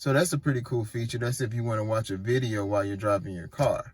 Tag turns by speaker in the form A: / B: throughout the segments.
A: So that's a pretty cool feature. That's if you want to watch a video while you're driving your car.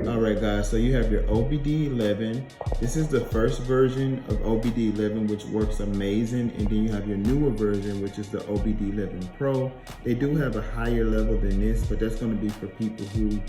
A: Alright guys, so you have your Obdeleven. This is the first version of Obdeleven, which works amazing, and then you have your newer version, which is the Obdeleven Pro. They do have a higher level than this, but that's going to be for people who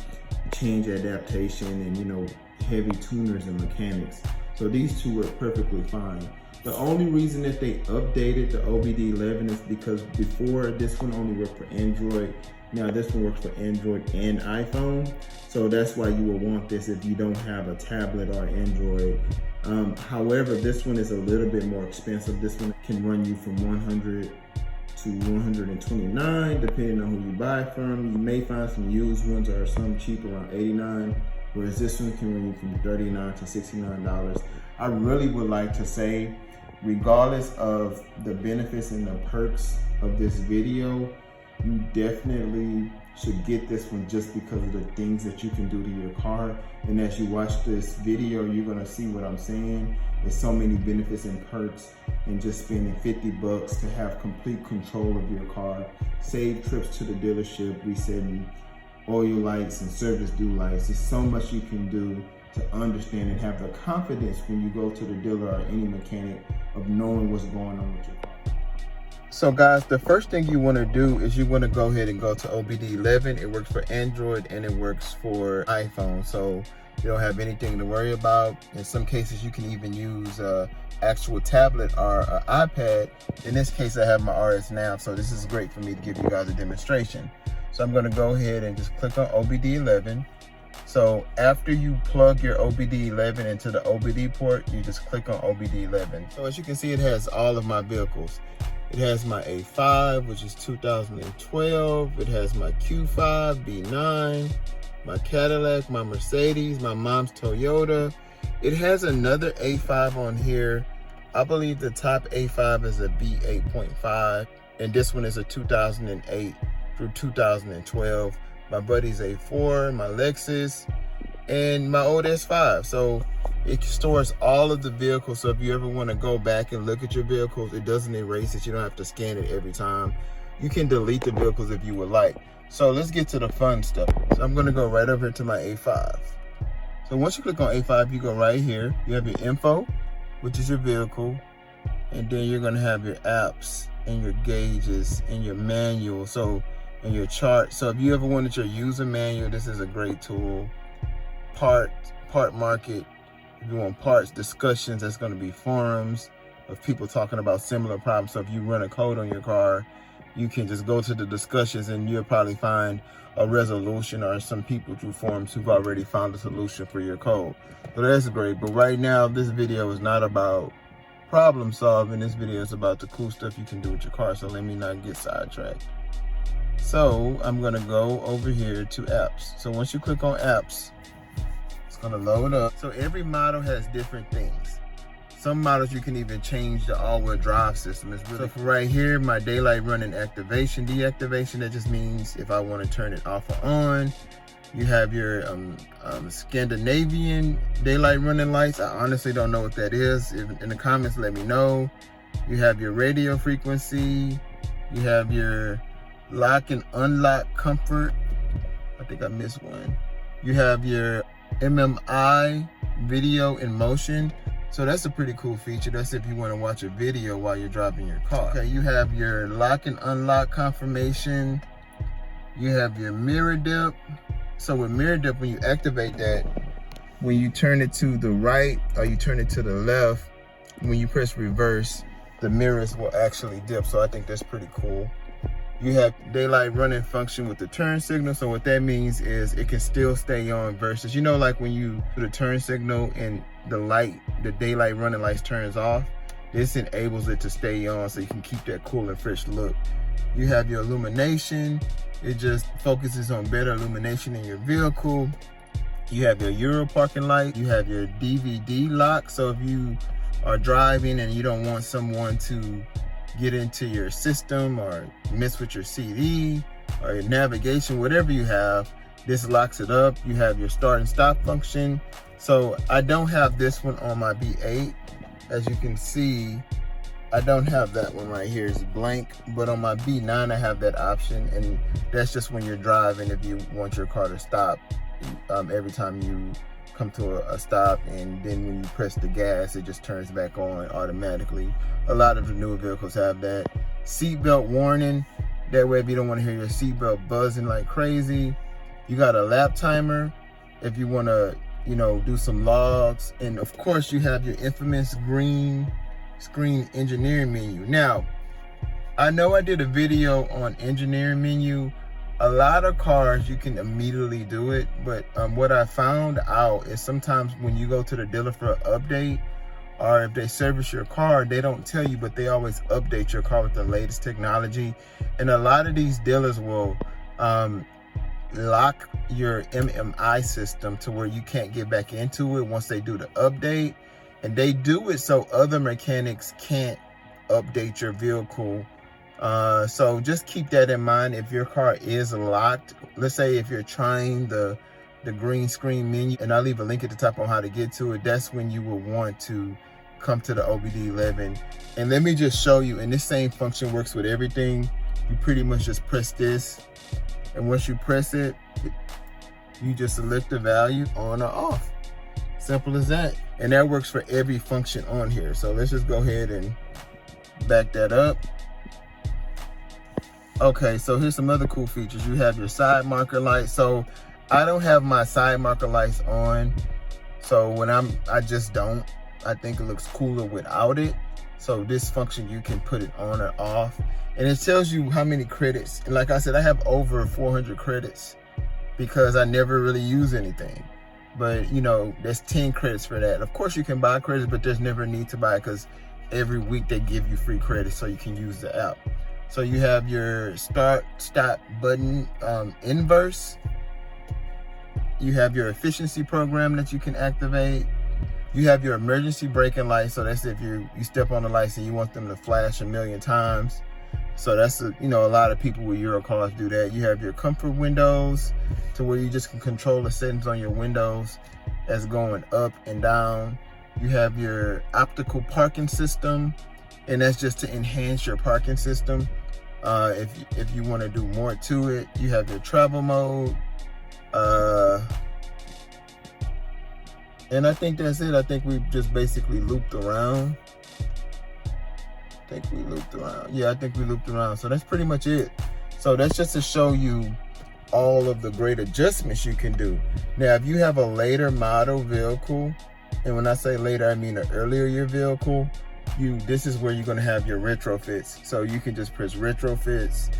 A: change adaptation and, you know, heavy tuners and mechanics. So these two work perfectly fine. The only reason that they updated the Obdeleven is because before this one only worked for Android. Now this one works for Android and iPhone. So that's why you will want this if you don't have a tablet or Android. However, this one is a little bit more expensive. This one can run you from 100 to 129, depending on who you buy from. You may find some used ones or some cheap around 89, whereas this one can run you from 39 to $69. I really would like to say, regardless of the benefits and the perks of this video, you definitely should get this one just because of the things that you can do to your car. And as you watch this video, you're gonna see what I'm saying. There's so many benefits and perks, and just spending 50 bucks to have complete control of your car, save trips to the dealership, resetting oil lights and service due lights. There's so much you can do to understand and have the confidence when you go to the dealer or any mechanic of knowing what's going on with your car. So guys, the first thing you want to do is you want to go ahead and go to Obdeleven. It works for Android and it works for iPhone, so you don't have anything to worry about. In some cases, you can even use actual tablet or iPad. In this case, I have my RS Nav, so this is great for me to give you guys a demonstration. So I'm going to go ahead and just click on Obdeleven. So after you plug your Obdeleven into the OBD port, you just click on Obdeleven. So as you can see, it has all of my vehicles. It has my A5, which is 2012. It has my Q5, B9, my Cadillac, my Mercedes, my mom's Toyota. It has another A5 on here. I believe the top A5 is a B8.5, and this one is a 2008 through 2012. My buddy's A4, my Lexus, and my old S5. So it stores all of the vehicles. So if you ever want to go back and look at your vehicles, it doesn't erase it. You don't have to scan it every time. You can delete the vehicles if you would like. So let's get to the fun stuff. So I'm going to go right over to my A5. So once you click on A5, you go right here. You have your info, which is your vehicle. And then you're going to have your apps and your gauges and your manual. And your chart. So if you ever wanted your user manual, this is a great tool. Part market. If you want parts, discussions, that's going to be forums of people talking about similar problems. So if you run a code on your car, you can just go to the discussions and you'll probably find a resolution or some people through forums who've already found a solution for your code. So that's great. But right now, this video is not about problem solving. This video is about the cool stuff you can do with your car. So let me not get sidetracked. So I'm going to go over here to apps. So once you click on apps, going to load up. So every model has different things. Some models you can even change the all-wheel drive system. It's really, so for right here, my daylight running activation, deactivation, that just means if I want to turn it off or on. You have your Scandinavian daylight running lights. I honestly don't know what that is. In the comments, let me know. You have your radio frequency. You have your lock and unlock comfort. I think I missed one. You have your MMI video in motion. So that's a pretty cool feature. That's if you want to watch a video while you're driving your car. Okay, you have your lock and unlock confirmation. You have your mirror dip. So with mirror dip, when you activate that, when you turn it to the right or you turn it to the left, when you press reverse, the mirrors will actually dip. So I think that's pretty cool. You have daylight running function with the turn signal. So what that means is it can still stay on versus, you know, like when you do the turn signal and the daylight running lights turns off, this enables it to stay on so you can keep that cool and fresh look. You have your illumination. It just focuses on better illumination in your vehicle. You have your Euro parking light. You have your DVD lock. So if you are driving and you don't want someone to get into your system or mess with your CD or your navigation, whatever you have, This locks it up. You have your start and stop function. So I don't have this one on my B8. As you can see, I don't have that one right here. It's blank, but on my B9 I have that option, and that's just when you're driving, if you want your car to stop every time you come to a stop, and then when you press the gas it just turns back on automatically. A lot of the newer vehicles have that. Seatbelt warning, that way if you don't want to hear your seatbelt buzzing like crazy. You got a lap timer if you want to, you know, do some logs, and of course you have your infamous green screen engineering menu. Now, I know I did a video on engineering menu. A lot of cars you can immediately do it, but what I found out is sometimes when you go to the dealer for an update, or if they service your car, they don't tell you, but they always update your car with the latest technology. And a lot of these dealers will lock your MMI system to where you can't get back into it once they do the update. And they do it so other mechanics can't update your vehicle. So just keep that in mind. If your car is locked, let's say if you're trying the green screen menu, and I'll leave a link at the top on how to get to it, that's when you will want to come to the Obdeleven. And let me just show you, and this same function works with everything. You pretty much just press this, and once you press it, you just select the value on or off. Simple as that. And that works for every function on here. So let's just go ahead and back that up. Okay, so here's some other cool features. You have your side marker lights. So I don't have my side marker lights on. So when I just don't. I think it looks cooler without it. So this function, you can put it on or off. And it tells you how many credits. And like I said, I have over 400 credits because I never really use anything. But you know, there's 10 credits for that. Of course you can buy credits, but there's never a need to buy, because every week they give you free credits so you can use the app. So you have your start stop button inverse. You have your efficiency program that you can activate. You have your emergency braking light. So that's if you step on the lights and you want them to flash a million times. So that's a lot of people with Euro cars do that. You have your comfort windows, to where you just can control the settings on your windows as going up and down. You have your optical parking system, and that's just to enhance your parking system. If you want to do more to it, you have your travel mode. And I think that's it. I think we've just basically looped around. Yeah, I think we looped around. So that's pretty much it. So that's just to show you all of the great adjustments you can do. Now, if you have a later model vehicle, and when I say later, I mean an earlier year vehicle, this is where you're going to have your retrofits. So you can just press retrofits,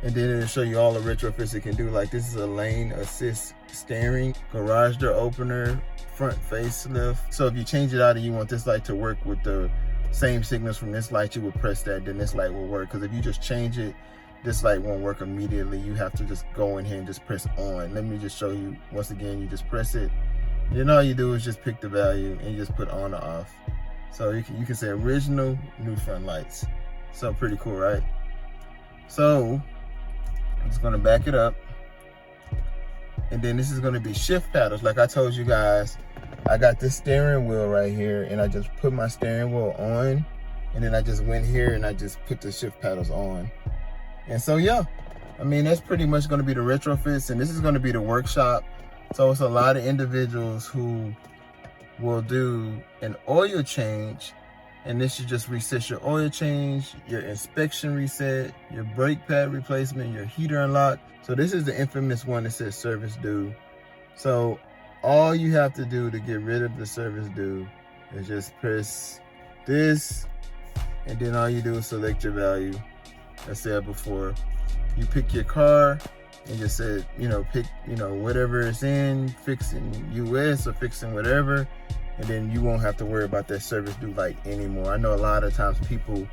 A: and then it'll show you all the retrofits it can do. Like this is a lane assist steering, garage door opener, front facelift. So if you change it out and you want this light to work with the same signals from this light, you would press that, then this light will work. Because if you just change it, this light won't work immediately. You have to just go in here and just press on. Let me just show you once again. You just press it, then all you do is just pick the value and you just put on or off. So you can say original, new front lights. So pretty cool, right? So I'm just gonna back it up, and then this is gonna be shift paddles. Like I told you guys, I got this steering wheel right here, and I just put my steering wheel on, and then I just went here and I just put the shift paddles on. And so yeah, I mean, that's pretty much gonna be the retrofits, and this is gonna be the workshop. So it's a lot of individuals who will do an oil change, and this should just reset your oil change, your inspection reset, your brake pad replacement, your heater unlock. So this is the infamous one that says service due. So all you have to do to get rid of the service due is just press this, and then all you do is select your value. I said before, you pick your car and just said, pick, whatever it's in, fixing US or fixing whatever, and then you won't have to worry about that service due light anymore. I know a lot of times people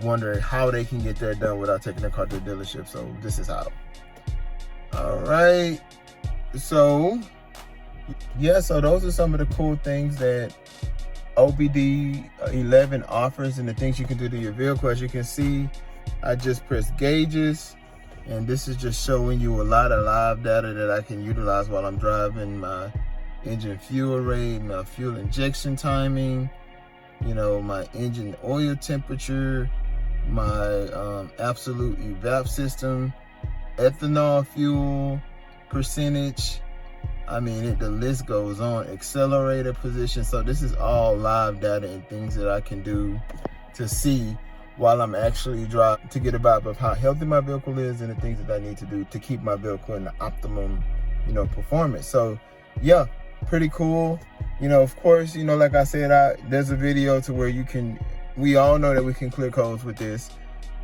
A: wonder how they can get that done without taking their car to the dealership, so this is how. All right, so yeah, so those are some of the cool things that Obdeleven offers and the things you can do to your vehicle. As you can see, I just press gauges, And this is just showing you a lot of live data that I can utilize while I'm driving. My engine fuel rate, my fuel injection timing, you know, my engine oil temperature, my absolute evap system, ethanol fuel percentage. I mean, the list goes on. Accelerator position. So this is all live data and things that I can do to see while I'm actually driving, to get a vibe of how healthy my vehicle is and the things that I need to do to keep my vehicle in the optimum, you know, performance. So yeah, pretty cool. You know, of course, you know, like I said, there's a video to where we all know that we can clear codes with this,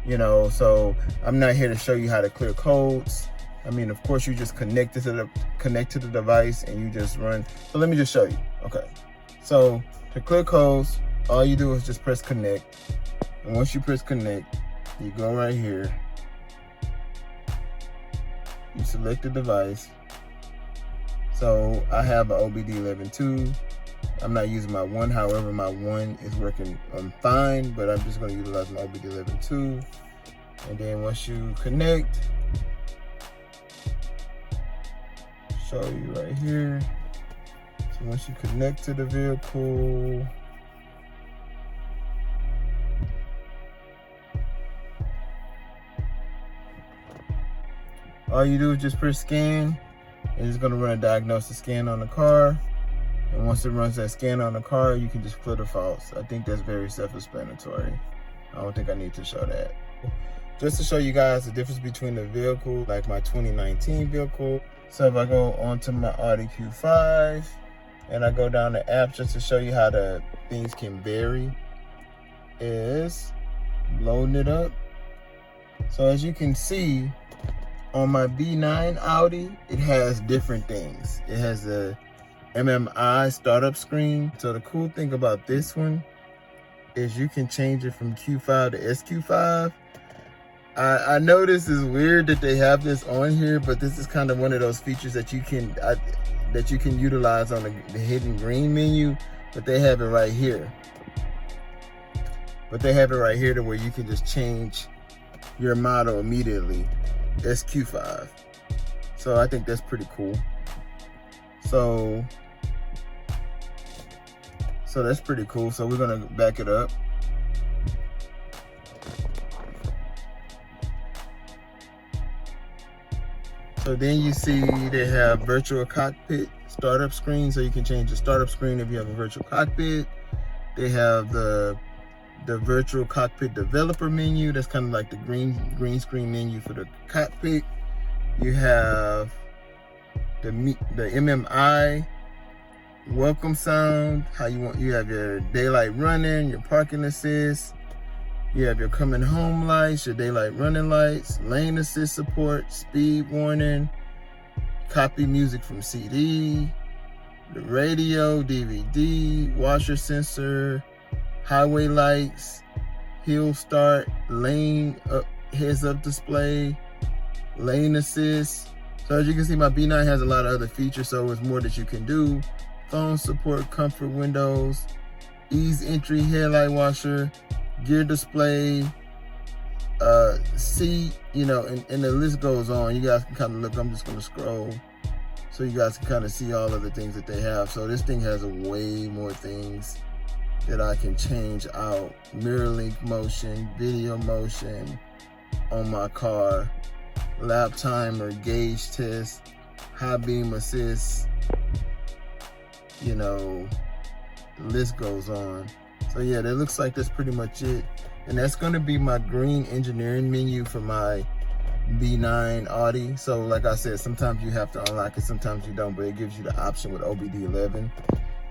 A: you know, so I'm not here to show you how to clear codes. I mean, of course, you just connect to the device and you just run. So let me just show you. Okay. So to clear codes, all you do is just press connect. And once you press connect, you go right here. You select the device. So I have an Obdeleven 2. I'm not using my 1, however, my 1 is working fine, but I'm just going to utilize my Obdeleven 2. And then once you connect, show you right here. So once you connect to the vehicle, all you do is just press scan. And it's gonna run a diagnostic scan on the car. And once it runs that scan on the car, you can just clear the faults. I think that's very self-explanatory. I don't think I need to show that. Just to show you guys the difference between the vehicle, like my 2019 vehicle. So if I go onto my Audi Q5 and I go down to apps just to show you how the things can vary, is loading it up. So as you can see, on my B9 Audi, it has different things. It has a MMI startup screen. So the cool thing about this one is you can change it from Q5 to SQ5. I know this is weird that they have this on here, but this is kind of one of those features that you can utilize on the hidden green menu, but they have it right here. But they have it right here to where you can just change your model immediately. SQ5. So I think that's pretty cool. So that's pretty cool. So we're gonna back it up. So then you see they have virtual cockpit startup screen, so you can change the startup screen if you have a virtual cockpit. They have the virtual cockpit developer menu. That's kind of like the green screen menu for the cockpit. You have the MMI welcome sound. You have your daylight running, your parking assist. You have your coming home lights, your daylight running lights, lane assist support, speed warning, copy music from CD, the radio, DVD, washer sensor, highway lights, hill start, lane up, heads up display, lane assist. So as you can see, my B9 has a lot of other features, so it's more that you can do. Phone support, comfort windows, ease entry, headlight washer, gear display, seat, you know, and the list goes on. You guys can kind of look. I'm just going to scroll so you guys can kind of see all of the things that they have. So this thing has way more things that I can change out. Mirror link motion, video motion on my car, lap timer, gauge test, high beam assist, you know, the list goes on. So yeah, that looks like that's pretty much it. And that's gonna be my green engineering menu for my B9 Audi. So like I said, sometimes you have to unlock it, sometimes you don't, but it gives you the option with Obdeleven.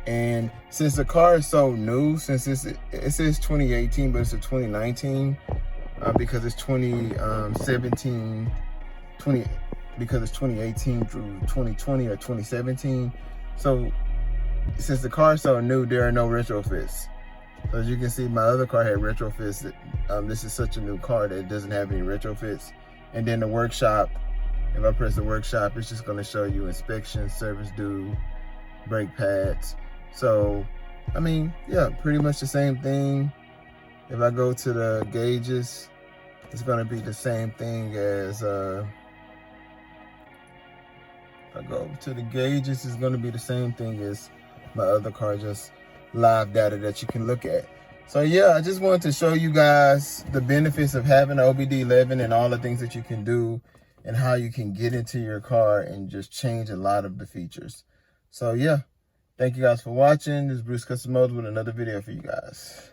A: And since the car is so new, since it says 2018, but it's a 2019, because it's 2017, because it's 2018 through 2020 or 2017. So since the car is so new, there are no retrofits. So as you can see, my other car had retrofits. This is such a new car that it doesn't have any retrofits. And then the workshop, if I press the workshop, it's just gonna show you inspection, service due, brake pads. So, I mean, yeah, pretty much the same thing. If I go to the gauges, it's gonna be the same thing as, if I go over to the gauges, it's gonna be the same thing as my other car, just live data that you can look at. So yeah, I just wanted to show you guys the benefits of having an Obdeleven and all the things that you can do and how you can get into your car and just change a lot of the features. So yeah, thank you guys for watching. This is Bruce Custom Modes with another video for you guys.